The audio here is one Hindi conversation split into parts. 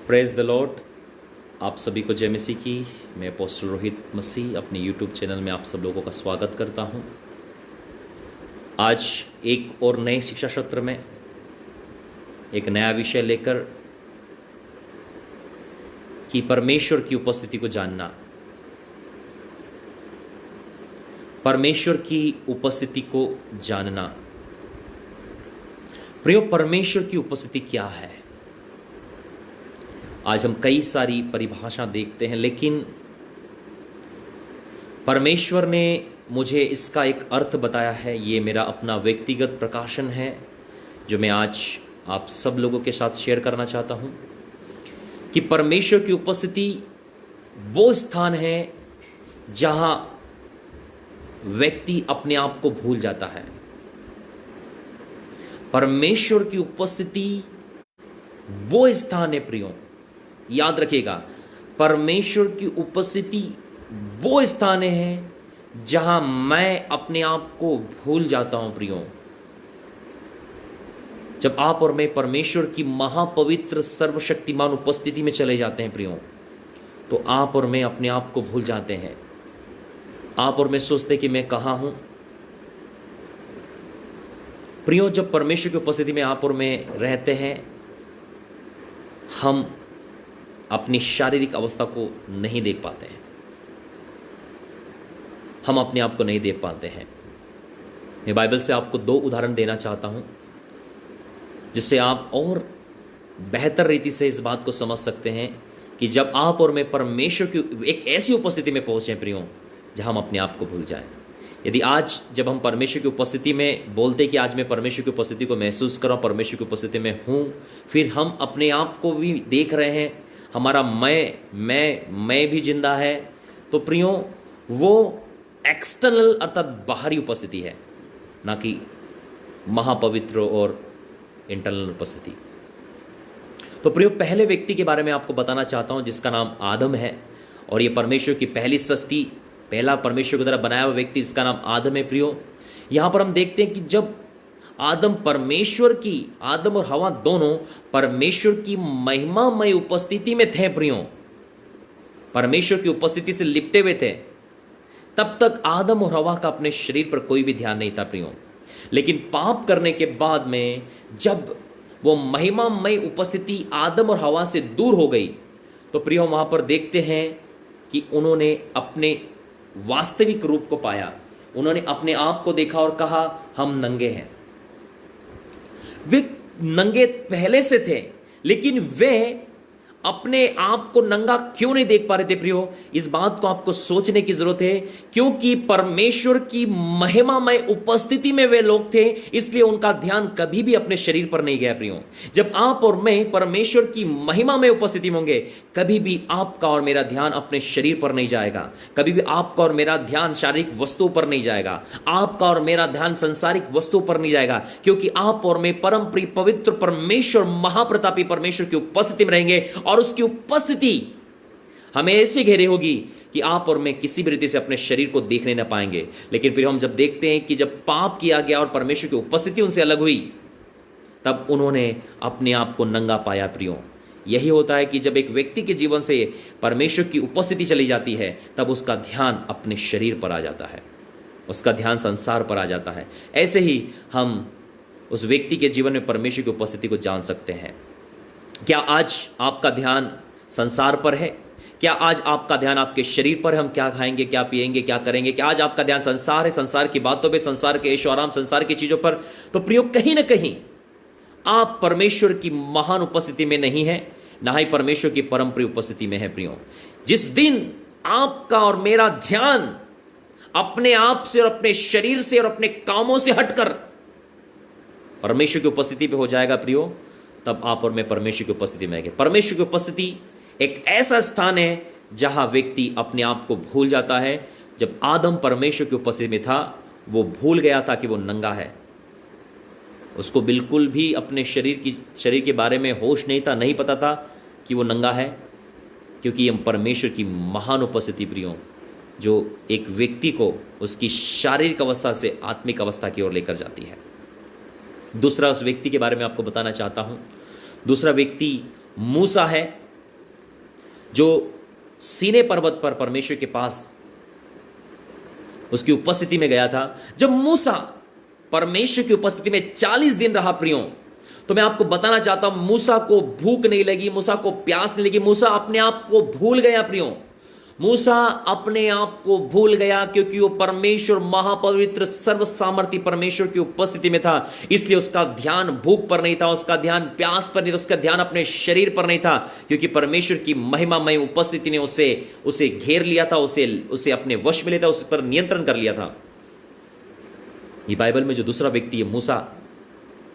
Praise the Lord. आप सभी को जय मसीह की। मैं अपोस्टल रोहित मसीह अपने यूट्यूब चैनल में आप सब लोगों का स्वागत करता हूं। आज एक और नए शिक्षा सत्र में एक नया विषय लेकर कि परमेश्वर की उपस्थिति को जानना, परमेश्वर की उपस्थिति को जानना। प्रियो, परमेश्वर की उपस्थिति क्या है? आज हम कई सारी परिभाषा देखते हैं, लेकिन परमेश्वर ने मुझे इसका एक अर्थ बताया है। ये मेरा अपना व्यक्तिगत प्रकाशन है जो मैं आज आप सब लोगों के साथ शेयर करना चाहता हूं कि परमेश्वर की उपस्थिति वो स्थान है जहां व्यक्ति अपने आप को भूल जाता है। परमेश्वर की उपस्थिति वो स्थान है प्रियो, याद रखिएगा, परमेश्वर की उपस्थिति वो स्थान है जहां मैं अपने आप को भूल जाता हूं प्रियो। जब आप और मैं परमेश्वर की महापवित्र सर्वशक्तिमान उपस्थिति में चले जाते हैं प्रियो, तो आप और मैं अपने आप को भूल जाते हैं। आप और मैं सोचते कि मैं कहां हूं प्रियो। जब परमेश्वर की उपस्थिति में आप और मैं रहते हैं, हम अपनी शारीरिक अवस्था को नहीं देख पाते हैं, हम अपने आप को नहीं देख पाते हैं। मैं बाइबल से आपको दो उदाहरण देना चाहता हूं जिससे आप और बेहतर रीति से इस बात को समझ सकते हैं कि जब आप और मैं परमेश्वर की एक ऐसी उपस्थिति में पहुंचे प्रियो जहां हम अपने आप को भूल जाएं। यदि आज जब हम परमेश्वर की उपस्थिति में बोलते कि आज मैं परमेश्वर की उपस्थिति को महसूस कर रहा हूं, परमेश्वर की उपस्थिति में हूं, फिर हम अपने आप को भी देख रहे हैं, हमारा मैं भी जिंदा है, तो प्रियो वो एक्सटर्नल अर्थात बाहरी उपस्थिति है, ना कि महापवित्र और इंटरनल उपस्थिति। तो प्रियो, पहले व्यक्ति के बारे में आपको बताना चाहता हूं जिसका नाम आदम है, और ये परमेश्वर की पहली सृष्टि, पहला परमेश्वर की तरह बनाया हुआ व्यक्ति जिसका नाम आदम है प्रियो। यहां पर हम देखते हैं कि जब आदम और हवा दोनों परमेश्वर की महिमामय उपस्थिति में थे प्रियो, परमेश्वर की उपस्थिति से लिपटे हुए थे, तब तक आदम और हवा का अपने शरीर पर कोई भी ध्यान नहीं था प्रियो। लेकिन पाप करने के बाद में जब वो महिमामय उपस्थिति आदम और हवा से दूर हो गई, तो प्रियो वहां पर देखते हैं कि उन्होंने अपने वास्तविक रूप को पाया। उन्होंने अपने आप को देखा और कहा, हम नंगे हैं। वे नंगे पहले से थे, लेकिन वे अपने आप को नंगा क्यों नहीं देख पा रहे थे प्रियो? इस बात को आपको सोचने की जरूरत है, क्योंकि परमेश्वर की महिमामय उपस्थिति में वे लोग थे, इसलिए उनका ध्यान कभी भी अपने शरीर पर नहीं गया प्रियो। जब आप और मैं परमेश्वर की महिमामय उपस्थिति में होंगे, कभी भी आपका और मेरा ध्यान अपने शरीर पर नहीं जाएगा, कभी भी आपका और मेरा ध्यान शारीरिक वस्तुओं पर नहीं जाएगा, आपका और मेरा ध्यान सांसारिक वस्तुओं पर नहीं जाएगा, क्योंकि आप और मैं परम प्रिय पवित्र परमेश्वर, महाप्रतापी परमेश्वर की उपस्थिति में रहेंगे, और उसकी उपस्थिति हमें ऐसे घेरे होगी कि आप और मैं किसी भी रीति से अपने शरीर को देखने न पाएंगे। लेकिन फिर हम जब देखते हैं कि जब पाप किया गया और परमेश्वर की उपस्थिति उनसे अलग हुई, तब उन्होंने अपने आप को नंगा पाया प्रियो। यही होता है कि जब एक व्यक्ति के जीवन से परमेश्वर की उपस्थिति चली जाती है, तब उसका ध्यान अपने शरीर पर आ जाता है, उसका ध्यान संसार पर आ जाता है। ऐसे ही हम उस व्यक्ति के जीवन में परमेश्वर की उपस्थिति को जान सकते हैं। क्या आज आपका ध्यान संसार पर है? क्या आज आपका ध्यान आपके शरीर पर है, हम क्या खाएंगे, क्या पिएंगे, क्या करेंगे? क्या आज आपका ध्यान संसार है, संसार की बातों पे, संसार के ऐशो आराम, संसार की चीजों पर? तो प्रियो, कहीं ना कहीं आप परमेश्वर की महान उपस्थिति में नहीं है, ना ही परमेश्वर की परम प्रिय उपस्थिति में है प्रियो। जिस दिन आपका और मेरा ध्यान अपने आप से और अपने शरीर से और अपने कामों से हटकर परमेश्वर की उपस्थिति पे हो जाएगा प्रियो, तब आप और मैं परमेश्वर की उपस्थिति में आएंगे। परमेश्वर की उपस्थिति एक ऐसा स्थान है जहां व्यक्ति अपने आप को भूल जाता है। जब आदम परमेश्वर की उपस्थिति में था, वो भूल गया था कि वो नंगा है। उसको बिल्कुल भी अपने शरीर के बारे में होश नहीं था, नहीं पता था कि वो नंगा है, क्योंकि हम परमेश्वर की महान उपस्थिति प्रियो, जो एक व्यक्ति को उसकी शारीरिक अवस्था से आत्मिक अवस्था की ओर लेकर जाती है। दूसरा उस व्यक्ति के बारे में आपको बताना चाहता हूं। दूसरा व्यक्ति मूसा है। जो सीने पर्वत पर परमेश्वर के पास उसकी उपस्थिति में गया था। जब मूसा परमेश्वर की उपस्थिति में 40 दिन रहा प्रियों, तो मैं आपको बताना चाहता हूं, मूसा को भूख नहीं लगी, मूसा को प्यास नहीं लगी, मूसा अपने आप को भूल गया प्रियों। मूसा अपने आप को भूल गया क्योंकि वो परमेश्वर महापवित्र सर्व सामर्थी परमेश्वर की उपस्थिति में था। इसलिए उसका ध्यान भूख पर नहीं था, उसका ध्यान प्यास पर नहीं था, उसका ध्यान अपने शरीर पर नहीं था, क्योंकि परमेश्वर की महिमामय उपस्थिति ने उसे घेर लिया था, उसे अपने वश में लिया था, उस पर नियंत्रण कर लिया था। ये बाइबल में जो दूसरा व्यक्ति है मूसा,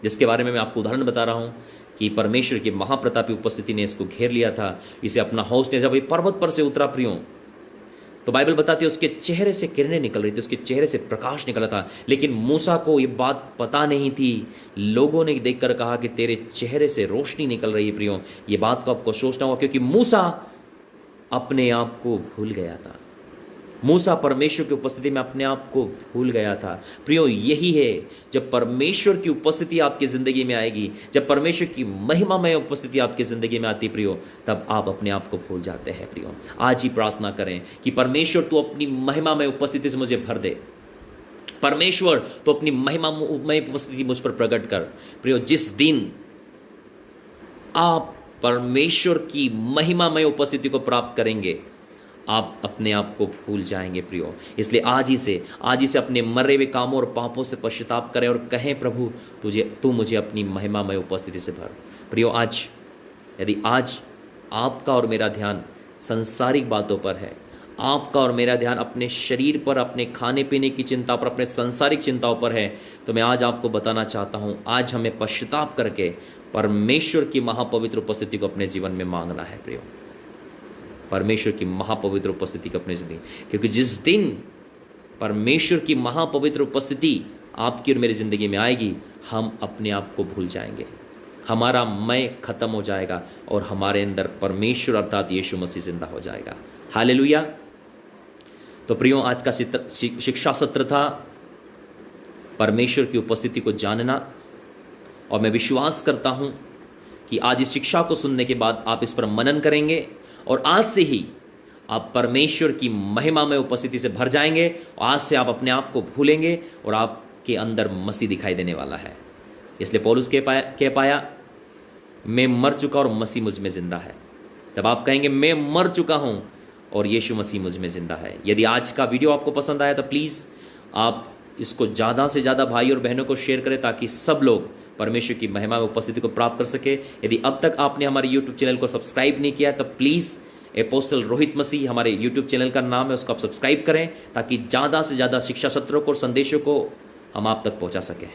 जिसके बारे में मैं आपको उदाहरण बता रहा हूं कि परमेश्वर की महाप्रतापी उपस्थिति ने इसको घेर लिया था, इसे अपना हौस ने, जब ये पर्वत पर से उतरा प्रियों, तो बाइबल बताती है उसके चेहरे से किरणें निकल रही थी, उसके चेहरे से प्रकाश निकला था। लेकिन मूसा को ये बात पता नहीं थी। लोगों ने देखकर कहा कि तेरे चेहरे से रोशनी निकल रही है प्रियों। ये बात को आपको सोचना होगा, क्योंकि मूसा अपने आप को भूल गया था। मूसा परमेश्वर की उपस्थिति में अपने आप को भूल गया था। प्रियो, यही है, जब परमेश्वर की उपस्थिति आपकी जिंदगी में आएगी, जब परमेश्वर की महिमामय उपस्थिति आपकी जिंदगी में आती प्रियो, तब आप अपने आप को भूल जाते हैं प्रियो। आज ही प्रार्थना करें कि परमेश्वर तू अपनी महिमामय उपस्थिति से मुझे भर दे। परमेश्वर तो अपनी महिमामय उपस्थिति मुझ पर प्रकट कर प्रियो। जिस दिन आप परमेश्वर की महिमामय उपस्थिति को प्राप्त करेंगे, आप अपने आप को भूल जाएंगे प्रियो। इसलिए आज ही से अपने मरे हुए कामों और पापों से पश्चाताप करें और कहें, प्रभु तू मुझे अपनी महिमामय उपस्थिति से भर। प्रियो, यदि आज आपका और मेरा ध्यान संसारिक बातों पर है, आपका और मेरा ध्यान अपने शरीर पर, अपने खाने पीने की चिंता पर, अपने संसारिक चिंताओं पर है, तो मैं आज आपको बताना चाहता हूँ, आज हमें पश्चाताप करके परमेश्वर की महापवित्र उपस्थिति को अपने जीवन में मांगना है प्रियो। परमेश्वर की महापवित्र उपस्थिति को अपने जिंदगी, क्योंकि जिस दिन परमेश्वर की महापवित्र उपस्थिति आपकी और मेरी जिंदगी में आएगी, हम अपने आप को भूल जाएंगे, हमारा मैं खत्म हो जाएगा और हमारे अंदर परमेश्वर अर्थात यीशु मसीह जिंदा हो जाएगा। हालेलुया। तो प्रियो, आज का शिक्षा सत्र था परमेश्वर की उपस्थिति को जानना, और मैं विश्वास करता हूं कि आज इस शिक्षा को सुनने के बाद आप इस पर मनन करेंगे और आज से ही आप परमेश्वर की महिमामय उपस्थिति से भर जाएंगे। और आज से आप अपने आप को भूलेंगे और आपके अंदर मसीह दिखाई देने वाला है। इसलिए पौलुस कह पाया, मैं मर चुका और मसीह मुझ में जिंदा है। तब आप कहेंगे, मैं मर चुका हूं और यीशु मसीह मुझ में जिंदा है। यदि आज का वीडियो आपको पसंद आया तो प्लीज़ आप इसको ज़्यादा से ज़्यादा भाई और बहनों को शेयर करें, ताकि सब लोग परमेश्वर की महिमा में उपस्थिति को प्राप्त कर सके। यदि अब तक आपने हमारे YouTube चैनल को सब्सक्राइब नहीं किया तो प्लीज़ अपोस्टल रोहित मसीह हमारे YouTube चैनल का नाम है, उसको आप सब्सक्राइब करें, ताकि ज़्यादा से ज़्यादा शिक्षा सत्रों को और संदेशों को हम आप तक पहुंचा सकें।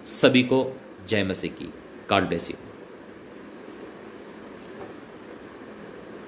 सभी को जय मसीह की। God bless you.